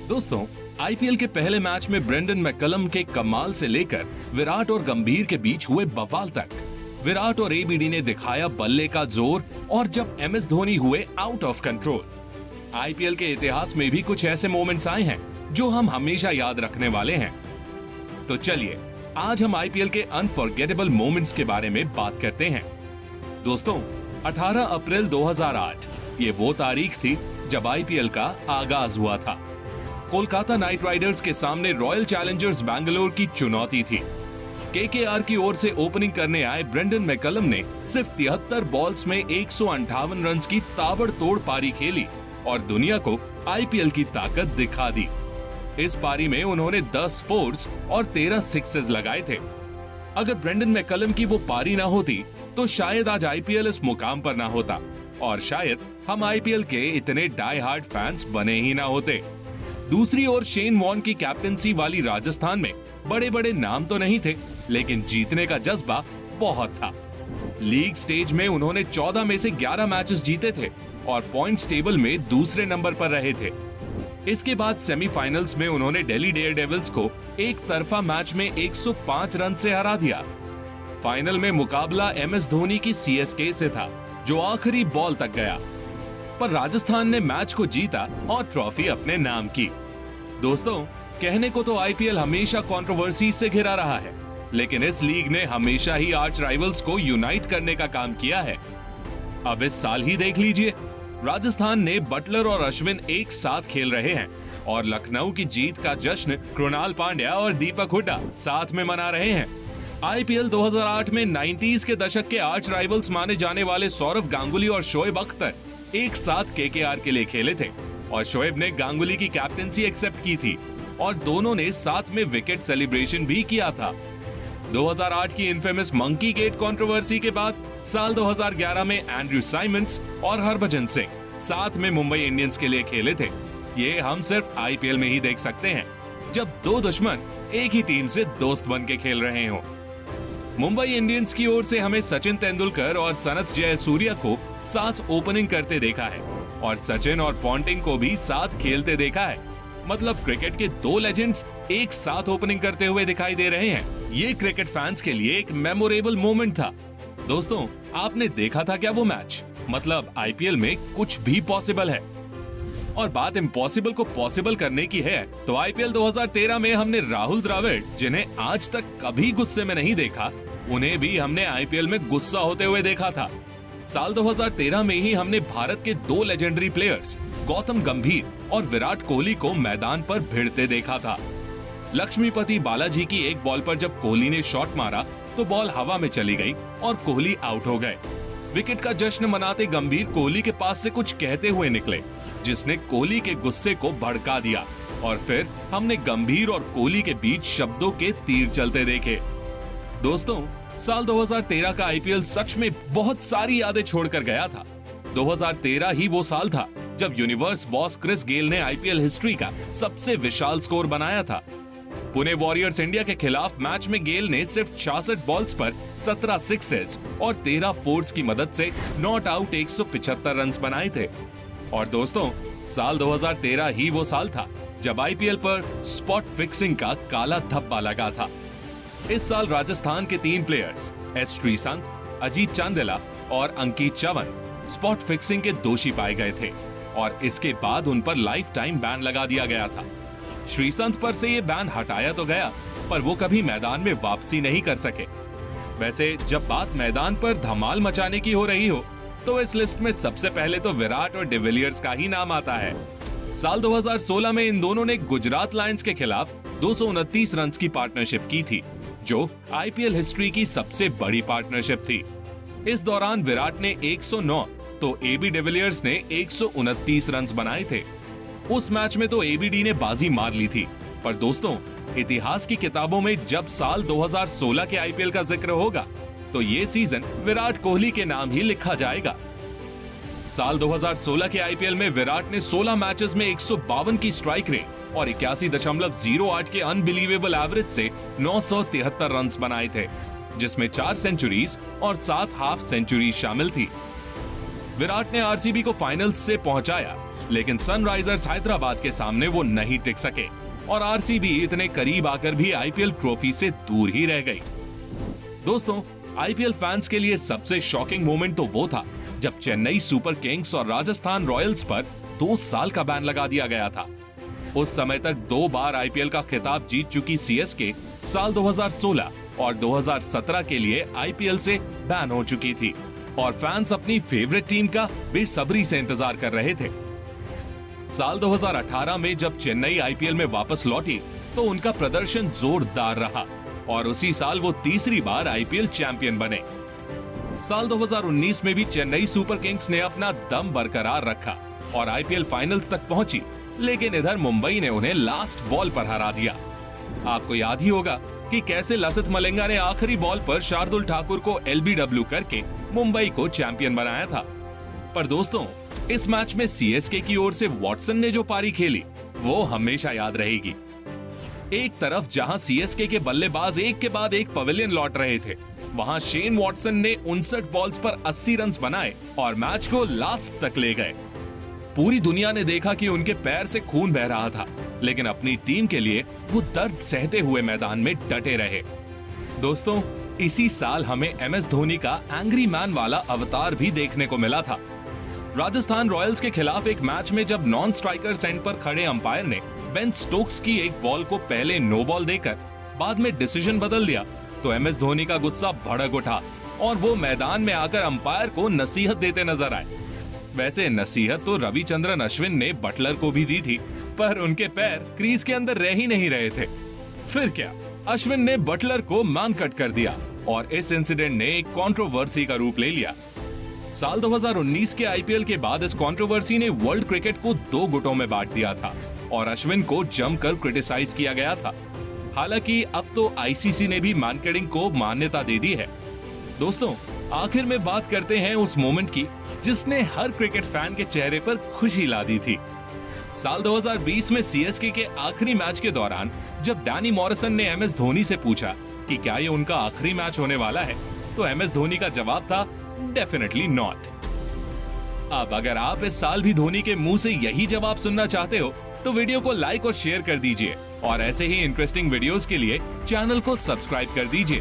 दोस्तों, आईपीएल के पहले मैच में ब्रेंडन मैकलम के कमाल से लेकर विराट और गंभीर के बीच हुए बवाल तक, विराट और एबीडी ने दिखाया बल्ले का जोर, और जब एमएस धोनी हुए आउट ऑफ कंट्रोल। आईपीएल के इतिहास में भी कुछ ऐसे मोमेंट्स आए हैं जो हम हमेशा याद रखने वाले हैं। तो चलिए आज हम आईपीएल के अनफॉरगेटेबल मोमेंट्स के बारे में बात करते हैं। दोस्तों, 18 अप्रैल 2008 ये वो तारीख थी जब आईपीएल का आगाज हुआ था। कोलकाता नाइट राइडर्स के सामने रॉयल चैलेंजर्स बैंगलोर की चुनौती थी। केकेआर की ओर से ओपनिंग करने आए ब्रेंडन मैकलम ने सिर्फ 73 बॉल्स में 158 रन की ताबड़तोड़ पारी खेली और दुनिया को आईपीएल की ताकत दिखा दी। इस पारी में उन्होंने 10 फोर्स और 13 सिक्सेस लगाए थे। अगर ब्रेंडन मैकलम की वो पारी ना होती तो शायद आज आईपीएल इस मुकाम पर ना होता, और शायद हम आईपीएल के इतने डाई हार्ड फैंस बने ही ना होते। दूसरी ओर शेन वॉर्न की कैप्टनसी वाली राजस्थान में बड़े बड़े नाम तो नहीं थे, लेकिन जीतने का जज्बा बहुत था। लीग स्टेज में उन्होंने 14 में से 11 मैचेस जीते थे और पॉइंट्स टेबल में दूसरे नंबर पर रहे थे। इसके बाद सेमीफाइनल्स में उन्होंने दिल्ली डेयरडेविल्स को एक तरफा मैच में 105 रन से हरा दिया। फाइनल में मुकाबला एमएस धोनी की सीएसके से था, जो आखिरी बॉल तक गया, पर राजस्थान ने मैच को जीता और ट्रॉफी अपने नाम की। दोस्तों, कहने को तो आईपीएल हमेशा कंट्रोवर्सी से घिरा रहा है, लेकिन इस लीग ने हमेशा ही आर्च राइवल्स को यूनाइट करने का काम किया है। अब इस साल ही देख लीजिए, राजस्थान ने बटलर और अश्विन एक साथ खेल रहे हैं और लखनऊ की जीत का जश्न कृणाल पांड्या और दीपक हुड्डा साथ में मना रहे हैं। आईपीएल 2008 में 90s के दशक के आर्च राइवल्स माने जाने वाले सौरव गांगुली और शोएब अख्तर एक साथ केकेआर के लिए खेले थे और शोएब ने गांगुली की कैप्टनसी एक्सेप्ट की थी और दोनों ने साथ में विकेट सेलिब्रेशन भी किया था। 2008 की इनफेमस मंकी गेट कंट्रोवर्सी के बाद साल 2011 में एंड्रयू साइमंड्स और हरभजन सिंह साथ में मुंबई इंडियंस के लिए खेले थे। ये हम सिर्फ आईपीएल में ही देख सकते हैं, जब दो दुश्मन एक ही टीम से दोस्त बन के खेल रहे हों। मुंबई इंडियंस की ओर से हमें सचिन तेंदुलकर और सनत जयसूर्या को साथ ओपनिंग करते देखा है और सचिन और पॉन्टिंग को भी साथ खेलते देखा है। मतलब क्रिकेट के दो लेजेंड्स एक साथ ओपनिंग करते हुए दिखाई दे रहे हैं। ये क्रिकेट फैंस के लिए एक मेमोरेबल मोमेंट था। दोस्तों, आपने देखा था क्या वो मैच? मतलब आईपीएल में कुछ भी पॉसिबल है। और बात इम्पॉसिबल को पॉसिबल करने की है तो आईपीएल 2013 में हमने राहुल द्रविड़, जिन्हें आज तक कभी गुस्से में नहीं देखा, उन्हें भी हमने आईपीएल में गुस्सा होते हुए देखा था। साल 2013 में ही हमने भारत के दो लेजेंडरी प्लेयर्स गौतम गंभीर और विराट कोहली को मैदान पर भिड़ते देखा था। लक्ष्मीपति बालाजी की एक बॉल पर जब कोहली ने शॉट मारा तो बॉल हवा में चली गई और कोहली आउट हो गए। विकेट का जश्न मनाते गंभीर कोहली के पास से कुछ कहते हुए निकले, जिसने कोहली के गुस्से को भड़का दिया और फिर हमने गंभीर और कोहली के बीच शब्दों के तीर चलते देखे। दोस्तों, साल 2013 का आईपीएल सच में बहुत सारी यादें छोड़कर गया था। 2013 ही वो साल था जब यूनिवर्स बॉस क्रिस गेल ने आईपीएल हिस्ट्री का सबसे विशाल स्कोर बनाया था। पुणे वॉरियर्स इंडिया के खिलाफ मैच में गेल ने सिर्फ 66 बॉल्स पर 17 सिक्सेस और 13 फोर्स की मदद से नॉट आउट 175 रन बनाए थे। और दोस्तों, साल 2013 ही वो साल था जब आईपीएल पर स्पॉट फिक्सिंग का काला धब्बा लगा था। इस साल राजस्थान के 3 प्लेयर्स एस श्रीसंत, अजीत चांदिला और अंकित चवन स्पॉट फिक्सिंग के दोषी पाए गए थे और इसके बाद उन पर लाइफ टाइम बैन लगा दिया गया था। श्रीसंत पर से ये बैन हटाया तो गया, पर वो कभी मैदान में वापसी नहीं कर सके। वैसे जब बात मैदान पर धमाल मचाने की हो रही हो तो इस लिस्ट में सबसे पहले तो विराट और डिविलियर्स का ही नाम आता है। साल 2016 में इन दोनों ने गुजरात लायंस के खिलाफ 229 रन की पार्टनरशिप की थी, जो आईपीएल हिस्ट्री की सबसे बड़ी पार्टनरशिप थी। इस दौरान विराट ने 109 तो एबी डिविलियर्स ने 129 रन बनाए थे। उस मैच में तो एबीडी ने बाजी मार ली थी, पर दोस्तों, इतिहास की किताबों में जब साल 2016 के आईपीएल का जिक्र होगा तो ये सीजन विराट कोहली के नाम ही लिखा जाएगा। साल 2016 के आईपीएल में विराट ने 16 मैचेस में 152 की स्ट्राइक रेट और 81.08 के अनबिलीवेबल एवरेज से 973 रन बनाए थे, जिसमें 4 सेंचुरीज और 7 हाफ सेंचुरीज शामिल थी। विराट ने आरसीबी को फाइनल्स से पहुंचाया लेकिन सनराइजर्स हैदराबाद के सामने वो नहीं टिक सके और आरसीबी इतने करीब आकर भी आईपीएल ट्रॉफी से दूर ही रह गई। दोस्तों, आईपीएल फैंस के लिए सबसे शॉकिंग मोमेंट तो वो था जब चेन्नई सुपर किंग्स और राजस्थान रॉयल्स पर 2 साल का बैन लगा दिया गया था। उस समय तक 2 बार आईपीएल का खिताब जीत चुकी सीएसके साल 2016 और 2017 के लिए आईपीएल से बैन हो चुकी थी और फैंस अपनी फेवरेट टीम का बेसब्री से इंतजार कर रहे थे। साल 2018 में जब चेन्नई आईपीएल में वापस लौटी तो उनका प्रदर्शन जोरदार रहा और उसी साल वो तीसरी बार आईपीएल चैंपियन बने। साल 2019 में भी चेन्नई सुपर किंग्स ने अपना दम बरकरार रखा और आईपीएल फाइनल्स तक पहुंची, लेकिन इधर मुंबई ने उन्हें लास्ट बॉल पर हरा दिया। आपको याद ही होगा कि कैसे लसित मलिंगा ने आखिरी बॉल पर शार्दुल ठाकुर को एलबीडब्ल्यू करके मुंबई को चैंपियन बनाया था। पर दोस्तों, इस मैच में सीएसके की ओर से वॉटसन ने जो पारी खेली वो हमेशा याद रहेगी। एक तरफ जहां सीएसके के बल्लेबाज एक के बाद एक पवेलियन लौट रहे थे, वहां शेन वॉटसन ने 59 बॉल्स पर 80 रन बनाए और मैच को लास्ट तक ले गए। पूरी दुनिया ने देखा कि उनके पैर से खून बह रहा था, लेकिन अपनी टीम के लिए वो दर्द सहते हुए मैदान में डटे रहे। दोस्तों, इसी साल हमें एमएस धोनी का एंग्री मैन वाला अवतार भी देखने को मिला था। राजस्थान रॉयल्स के खिलाफ एक मैच में जब नॉन स्ट्राइकर एंड पर खड़े अंपायर ने बेन स्टोक्स की एक बॉल को पहले नो बॉल देकर बाद में डिसीजन बदल दिया तो एमएस धोनी का गुस्सा भड़क उठा और वो मैदान में आकर अंपायर को नसीहत देते नजर आए। वैसे नसीहत तो रविचंद्रन अश्विन ने बटलर को भी दी थी, पर उनके पैर क्रीज के अंदर रह ही नहीं रहे थे। फिर क्या, अश्विन ने बटलर को मैन कट कर दिया और इस इंसिडेंट ने एक कंट्रोवर्सी का रूप ले लिया। साल 2019 के आईपीएल के बाद इस कंट्रोवर्सी ने वर्ल्ड क्रिकेट को 2 गुटों में बांट दिया था और अश्विन को जमकर क्रिटिसाइज किया गया था। हालांकि अब तो आईसीसी ने भी मैनकडिंग को मान्यता दे दी है। दोस्तों, आखिर में बात करते हैं उस मोमेंट की जिसने हर क्रिकेट फैन के चेहरे पर खुशी ला दी थी। साल 2020 में सीएसके के आखिरी मैच के दौरान जब डैनी मॉरिसन ने एमएस धोनी से पूछा कि क्या ये उनका आखिरी मैच होने वाला है, तो एमएस धोनी का जवाब था डेफिनेटली नॉट। अब अगर आप इस साल भी धोनी के मुंह से यही जवाब सुनना चाहते हो तो वीडियो को लाइक और शेयर कर दीजिए और ऐसे ही इंटरेस्टिंग वीडियोस के लिए चैनल को सब्सक्राइब कर दीजिए।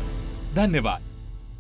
धन्यवाद।